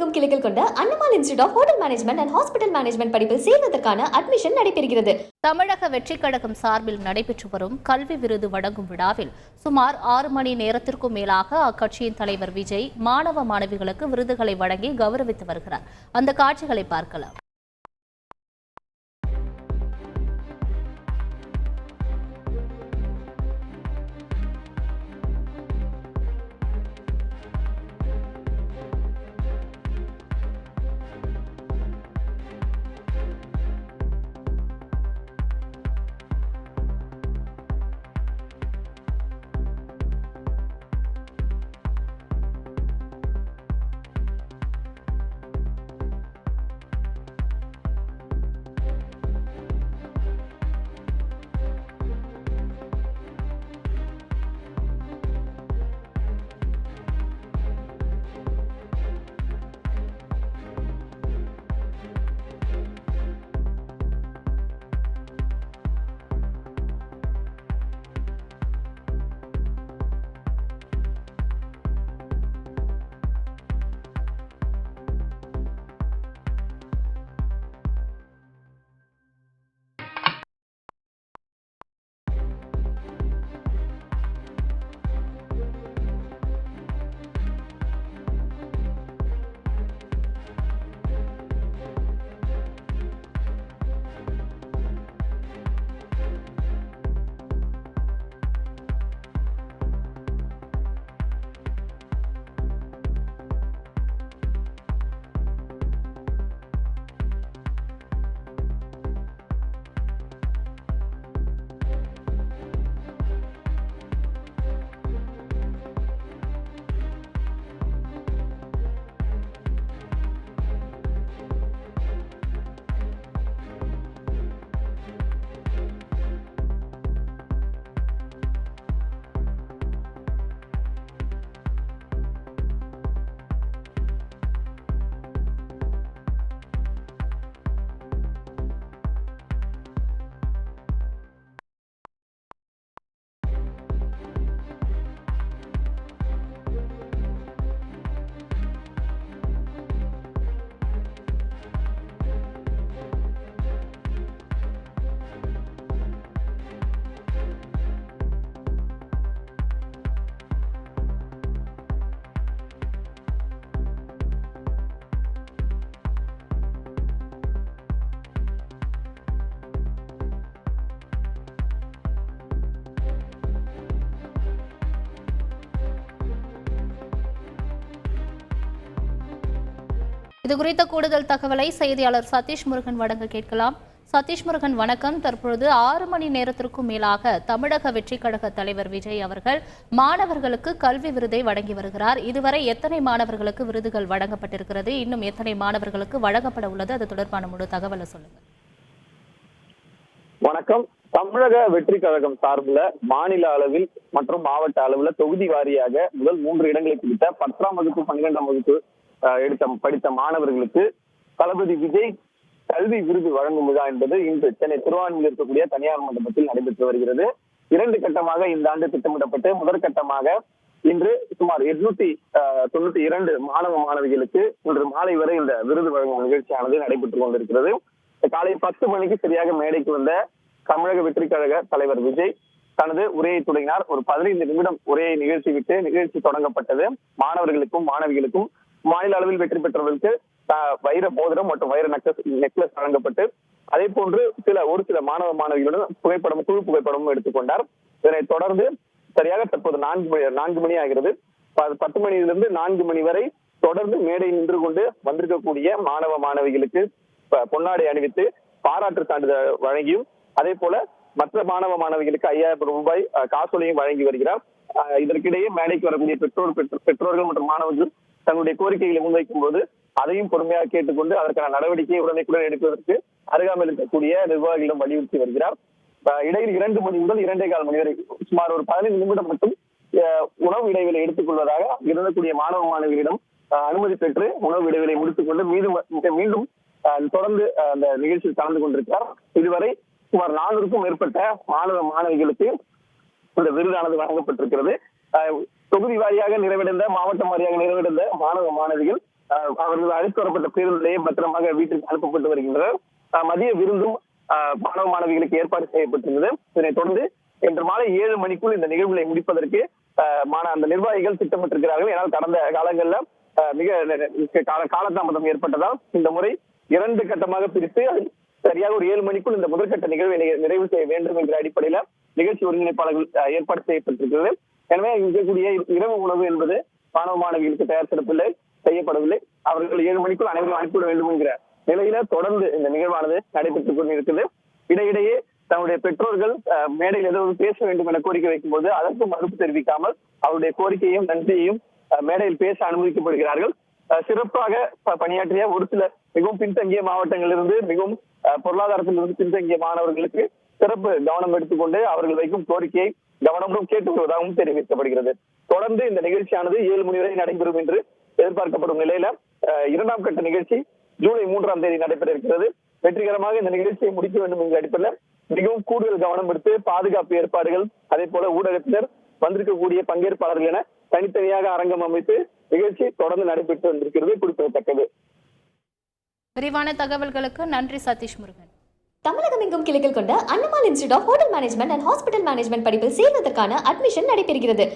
உலகெங்கும் கிளைகள் கொண்ட Annamal institute of hotel management and hospital management படிப்பில் சேர்வதற்கான அட்மிஷன் நடைபெறுகிறது. தமிழக வெற்றிக் கழகம் சார்பில் நடைபெற்று வரும் கல்வி விருது வழங்கும் விழாவில் சுமார் 6 மணி நேரத்திற்கும் மேலாக அக்கட்சியின் தலைவர் விஜய் மாணவ மாணவிகளுக்கு விருதுகளை வழங்கி கௌரவித்து வருகிறார். அந்த காட்சிகளை பார்க்கலாம். இது குறித்த கூடுதல் தகவலை செய்தியாளர் சதீஷ் முருகன் வழங்க கேட்கலாம். சதீஷ் முருகன், வணக்கம். தற்பொழுது 6 மணி நேரத்திற்கும் மேலாக தமிழக வெற்றிக் கழக தலைவர் விஜய் அவர்கள் மாணவர்களுக்கு கல்வி விருதை வழங்கி வருகிறார். இதுவரை எத்தனை மாணவர்களுக்கு விருதுகள் வழங்கப்பட்டிருக்கிறது, இன்னும் எத்தனை மாணவர்களுக்கு வழங்கப்பட உள்ளது, அது தொடர்பான முழு தகவலை சொல்லுங்க. வணக்கம். தமிழக வெற்றி கழகம் சார்பில் மாநில அளவில் மற்றும் மாவட்ட அளவில் தொகுதி வாரியாக முதல் 3 இடங்களை பிடித்த 10ஆம் வகுப்பு 12ஆம் வகுப்பு படித்த மாணவர்களுக்கு தளபதி விஜய் கல்வி விருது வழங்கும் விழா என்பது இன்று சென்னை திருவான்மையில் இருக்கக்கூடிய தனியார் மண்டபத்தில் நடைபெற்று வருகிறது. 2 கட்டமாக இந்த ஆண்டு திட்டமிடப்பட்டு முதற்கட்டமாக இன்று சுமார் 892 மாணவ மாணவிகளுக்கு இன்று மாலை வரை இந்த விருது வழங்கும் நிகழ்ச்சியானது நடைபெற்றுக் கொண்டிருக்கிறது. காலை 10 மணிக்கு சரியாக மேடைக்கு வந்த தமிழக வெற்றி கழக தலைவர் விஜய் தனது உரையை தொடங்கினார். ஒரு 15 நிமிடம் உரையை நிகழ்த்திவிட்டு நிகழ்ச்சி தொடங்கப்பட்டது. மாணவர்களுக்கும் மாணவிகளுக்கும் மாநில அளவில் வெற்றி பெற்றவர்களுக்கு வைர மோதிரம் மற்றும் வைர நெக்லஸ் வழங்கப்பட்டு அதே போன்று ஒரு சில மாணவ மாணவிகளுடன் குழு புகைப்படமும் எடுத்துக்கொண்டார். இதனைத் தொடர்ந்து சரியாக தற்போது 4 மணி ஆகிறது. 10 மணியிலிருந்து 4 மணி வரை தொடர்ந்து மேடை நின்று கொண்டு வந்திருக்கக்கூடிய மாணவ மாணவிகளுக்கு பொன்னாடை அணிவித்து பாராட்டு சான்றிதழ் வழங்கியும் அதே போல மற்ற மாணவ மாணவிகளுக்கு 5000 ரூபாய் காசோலையும் வழங்கி வருகிறார். இதற்கிடையே மேடைக்கு வரக்கூடிய பெற்றோர்கள் மற்றும் மாணவர்கள் தங்களுடைய கோரிக்கைகளை முன்வைக்கும் போது அதையும் பொறுமையாக கேட்டுக்கொண்டு அதற்கான நடவடிக்கையை உடனுக்குடன் எடுப்பதற்கு அருகாமையில் இருக்கக்கூடிய நிர்வாகிகளிடம் வலியுறுத்தி வருகிறார். இடையில் 2 மணி முதல் 2.25 மணி வரை சுமார் ஒரு 15 நிமிடம் மட்டும் உணவு இடைவெளி எடுத்துக் கொள்வதாக இருக்கக்கூடிய மாணவ மாணவிகளிடம் அனுமதி பெற்று உணவு இடைவெளியை முடித்துக் கொண்டு மீண்டும் தொடர்ந்து அந்த நிகழ்ச்சியில் கலந்து கொண்டிருக்கிறார். இதுவரை சுமார் 400க்கும் மேற்பட்ட மாணவ மாணவிகளுக்கு இந்த விருதானது வழங்கப்பட்டிருக்கிறது. தொகுதி வாரியாக நிறைவடைந்த மாவட்டம் வாரியாக நிறைவடைந்த மாணவ மாணவிகள் அவர்கள் அழைத்து வரப்பட்ட பேருந்திலேயே பத்திரமாக வீட்டுக்கு அனுப்பப்பட்டு வருகின்றனர். மதிய விருந்தும் மாணவ மாணவிகளுக்கு ஏற்பாடு செய்யப்பட்டிருந்தது. இதனைத் தொடர்ந்து இன்று மாலை 7 மணிக்குள் இந்த நிகழ்வுகளை முடிப்பதற்கு அந்த நிர்வாகிகள் திட்டமிட்டிருக்கிறார்கள். ஏனால் கடந்த காலங்கள்ல மிக காலதாமதம் ஏற்பட்டதால் இந்த முறை 2 கட்டமாக பிரித்து சரியாக ஒரு 7 மணிக்குள் இந்த முதற்கட்ட நிகழ்வை நிறைவு செய்ய வேண்டும் என்ற அடிப்படையில நிகழ்ச்சி ஒருங்கிணைப்பாளர்கள் ஏற்பாடு செய்யப்பட்டிருக்கிறது. எனவே இருக்கக்கூடிய இரவு உணவு என்பது மாணவ மாணவிகளுக்கு தயார் செய்யப்படவில்லை. அவர்கள் 7 மணிக்குள் அனைவரும் அனுப்பிவிட வேண்டும் என்கிற நிலையில தொடர்ந்து இந்த நிகழ்வானது நடைபெற்றுக் கொண்டிருக்கிறது. இடையிடையே தன்னுடைய பெற்றோர்கள் மேடையில் ஏதாவது பேச வேண்டும் என கோரிக்கை வைக்கும் போது அதற்கு மறுப்பு தெரிவிக்காமல் அவருடைய கோரிக்கையும் நன்றியையும் மேடையில் பேச அனுமதிக்கப்படுகிறார்கள். சிறப்பாக பணியாற்றிய ஒரு சில மிகவும் பின்தங்கிய மாவட்டங்களிலிருந்து மிகவும் பொருளாதாரத்திலிருந்து பின்தங்கிய மாணவர்களுக்கு சிறப்பு கவனம் எடுத்துக்கொண்டு அவர்கள் வைக்கும் கோரிக்கையை கவனமும் கேட்டு வருவதாகவும் தெரிவிக்கப்படுகிறது. தொடர்ந்து இந்த நிகழ்ச்சியானது 7 மணி வரை நடைபெறும் என்று எதிர்பார்க்கப்படும் நிலையில 2ஆம் கட்ட நிகழ்ச்சி ஜூலை 3ஆம் தேதி நடைபெற இருக்கிறது. வெற்றிகரமாக இந்த நிகழ்ச்சியை முடிக்க வேண்டும் என்ற அடிப்படையில் மிகவும் கூடுதல் கவனம் எடுத்து பாதுகாப்பு ஏற்பாடுகள், அதே போல ஊடகத்தினர், வந்திருக்கக்கூடிய பங்கேற்பாளர்கள் என தனித்தனியாக அரங்கம் அமைத்து நிகழ்ச்சி தொடர்ந்து நடைபெற்று வந்திருக்கிறது குறிப்பிடத்தக்கது. விரிவான தகவல்களுக்கு நன்றி சதீஷ் முருகன். தமிழகம் எங்கும் கிளைகள் கொண்ட Annamal institute of hotel management and hospital management படிப்பில் சேர்வதற்கான அட்மிஷன் நடைபெறுகிறது.